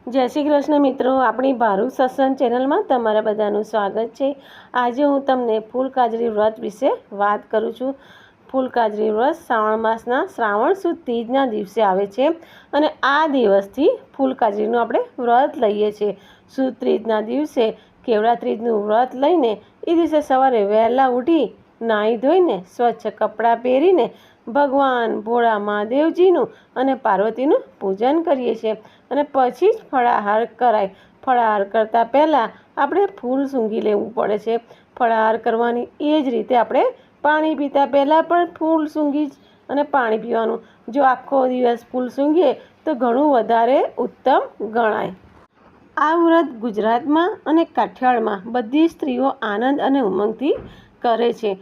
जय श्री कृष्ण मित्रों, अपनी भारत सत्संग चैनल में तमारा बधानुं स्वागत है। आज हूँ तमने फूलकाजरी व्रत विषे बात करूँ छूँ। फूलकाजरी व्रत श्रावण मासना श्रावण सुद तीजना दिवसे आवे छे अने आ दिवसथी फूलकाजरीनुं आपणे व्रत लईए छीए। सुद तीजना दिवसे केवड़ा तीजनुं व्रत लईने ए दिवसे सवारे वहेला उठी नाही धोईने स्वच्छ कपड़ा पहेरीने भगवान भोळा महादेवजीनुं अने पार्वतीनुं पूजन करीए छीए अने पछी ज फळाहार कराय। फळाहार करता पहेला आपणे फूल सूंघी लेवुं पड़े छे। फळाहार करवानी ए ज रीते आपणे पाणी पीता पहेला पण फूल सूंघी अने पाणी पीवानुं। जो आखो दिवस फूल सूंघीए तो घणुं वधारे उत्तम गणाय। आ व्रत गुजरातमां अने काठियावाड़मां बधी स्त्रीओ आनंद अने उमंगथी करे छे।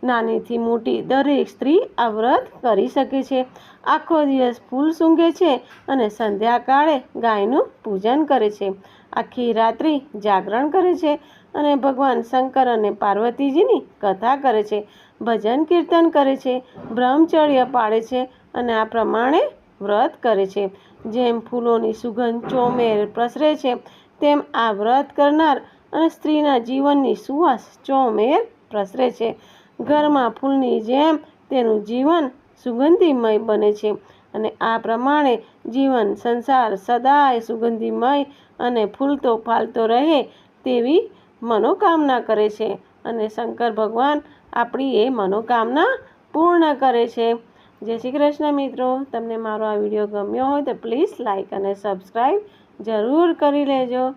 नानीथी मोटी दरेक स्त्री आ व्रत करी शके छे। आखो दिवस फूल सूंघे छे अने संध्याकाळे गायनुं पूजन करे छे। आखी रात्रि जागरण करे छे अने भगवान शंकर अने पार्वतीजीनी कथा करे छे, भजन कीर्तन करे छे, ब्रह्मचर्य पाळे छे अने आ प्रमाणे व्रत करे छे। जेम फूलोनी सुगंध चोमेर प्रसरे छे तेम आ व्रत करनार अने स्त्रीना जीवननी सुवास चोमेर प्रसरे छे। घरमां फूलनी जेम तेनुं जीवन सुगंधीमय बने छे अने आ प्रमाणे जीवन संसार सदाय सुगंधीमय अने फूलतो फालतो रहे तेवी मनोकामना करे छे अने शंकर भगवान आपणी ए मनोकामना पूर्ण करे छे। जय श्री कृष्ण मित्रों, तमने मारो आ विडियो गम्यो होय तो प्लीज लाइक अने सब्सक्राइब जरूर करी लेजो।